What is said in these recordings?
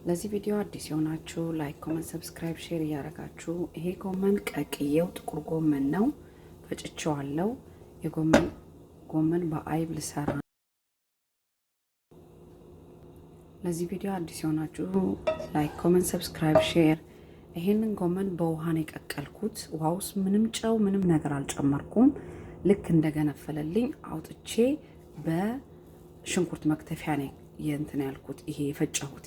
ለዚህ ቪዲዮ አዲስ የሆናችሁ ላይክ፣ ኮሜንት፣ ሰብስክራይብ፣ ሼር እያደረጋችሁ ይሄ ጎመን ቀቅዬው ጥቁር ጎመን ነው ፈጭቼዋለሁ። የጎመን በአይብ ልሰራ። ለዚህ ቪዲዮ አዲስ የሆናችሁ ላይክ፣ ኮሜንት፣ ሰብስክራይብ፣ ሼር። ይሄንን ጎመን በውሃ ነው የቀቀልኩት። ውሃ ውስጥ ምንም ጨው ምንም ነገር አልጨመርኩም። ልክ እንደገነፈለልኝ አውጥቼ በሽንኩርት መክተፊያ ነው የእንትን ያልኩት ይሄ የፈጨሁት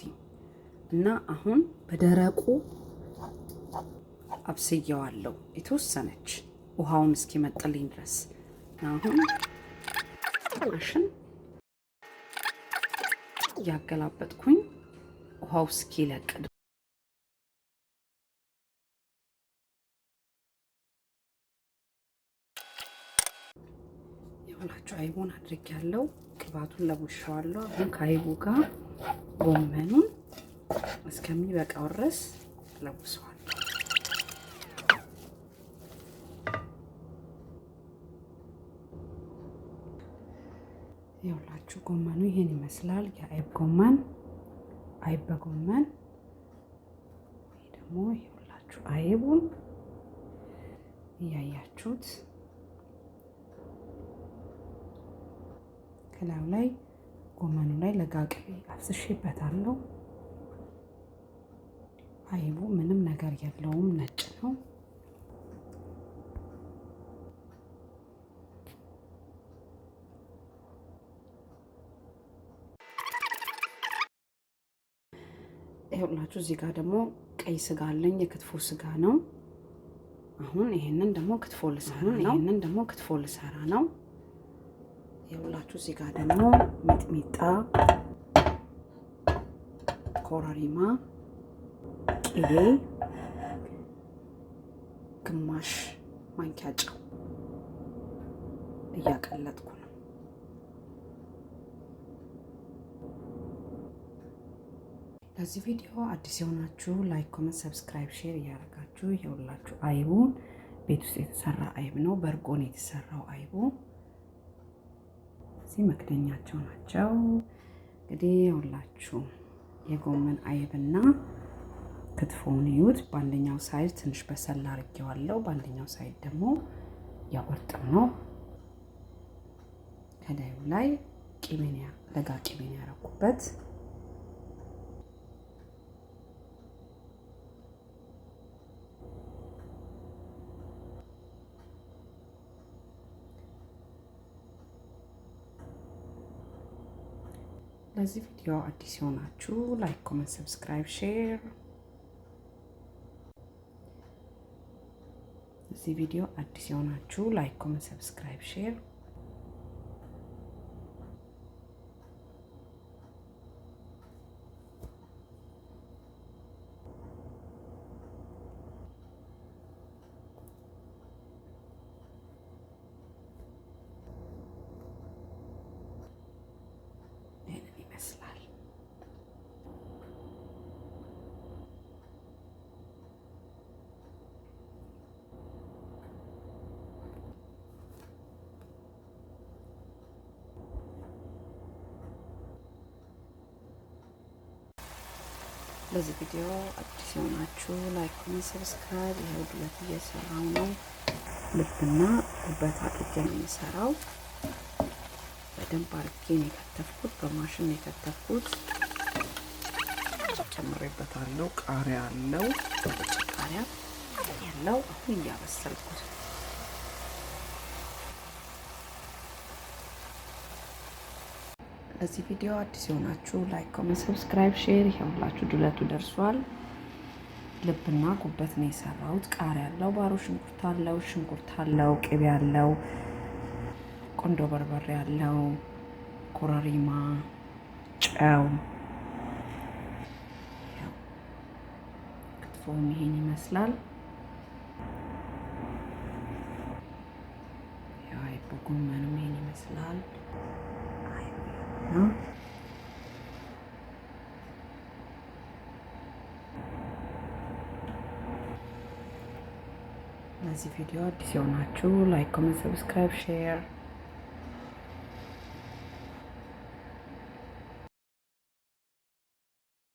እና አሁን በደረቁ አብስየዋለሁ የተወሰነች ውሃውን እስኪመጥልኝ ድረስ። አሁን ማሽን ያገላበጥኩኝ ውሃው እስኪለቅ ይኸውላችሁ አይቡን አድርጌያለሁ። ቅባቱን ለውሻዋለሁ። አሁን ከአይቡ ጋር ጎመኑን እስከሚበቃው ድረስ ለውሰዋል። ይኸውላችሁ ጎመኑ ይሄን ይመስላል። የአይብ ጎመን አይብ በጎመን ወይ ደግሞ ይኸውላችሁ አይቡን እያያችሁት ከላዩ ላይ ጎመኑ ላይ ለጋ ቅቤ አፍስሼበታለሁ። አይቡ ምንም ነገር የለውም፣ ነጭ ነው። ይኸውላችሁ እዚህ ጋር ደግሞ ቀይ ስጋ አለኝ፣ የክትፎ ስጋ ነው። አሁን ይሄንን ደግሞ ክትፎ ልሰራ ነው። ይኸውላችሁ እዚህ ጋር ደግሞ ሚጥሚጣ፣ ኮረሪማ፣ ቅቤ፣ ግማሽ ማንኪያ ጨው እያቀለጥኩ ነው። ለዚህ ቪዲዮ አዲስ የሆናችሁ ላይክ፣ ኮሜንት፣ ሰብስክራይብ፣ ሼር እያደረጋችሁ ይኸውላችሁ አይቡን ቤት ውስጥ የተሰራ አይብ ነው። በርጎን የተሰራው አይቡ እዚህ መክደኛቸው ናቸው። እንግዲህ ይኸውላችሁ የጎመን አይብና ክትፎውን እዩት። በአንደኛው ሳይድ ትንሽ በሰል አድርጌዋለሁ፣ በአንደኛው ሳይድ ደግሞ ያወርጥም ነው። ከላዩ ላይ ለጋ ቂቤን ያረኩበት። ለዚህ ቪዲዮ አዲስ የሆናችሁ ላይክ፣ ኮሜንት፣ ሰብስክራይብ፣ ሼር። ለዚህ ቪዲዮ አዲስ የሆናችሁ ላይክ፣ ኮሜንት፣ ሰብስክራይብ፣ ሼር። ለዚህ ቪዲዮ አዲስ የሆናችሁ ላይክ፣ ኮሜንት፣ ሰብስክራይብ። ይሄው ዱለት እየሰራው ነው። ልብና ጉበት አድርጌ ነው የሚሰራው። በደንብ አድርጌ ነው የከተፍኩት፣ በማሽን ነው የከተፍኩት። ጨምሬበታለሁ። ቃሪያ አለው፣ ቃሪያ ያለው አሁን እያበሰልኩት። ለዚህ ቪዲዮ አዲስ የሆናችሁ ላይክ፣ ኮሜንት፣ ሰብስክራይብ፣ ሼር። ይኸውላችሁ ዱለቱ ደርሷል። ልብና ጉበት ነው የሰራሁት። ቃሪያ አለው፣ ባሮ ሽንኩርት አለው፣ ቅቤ አለው፣ ቆንዶ በርበሬ አለው፣ ኮረሪማ፣ ጨው። ክትፎም ይሄን ይመስላል። አይብ ጎመኑም ይሄን ይመስላል። ለዚህ ቪዲዮ አዲስ የሆናችሁ ላይክ፣ ኮሜንት፣ ሰብስክራይብ፣ ሼር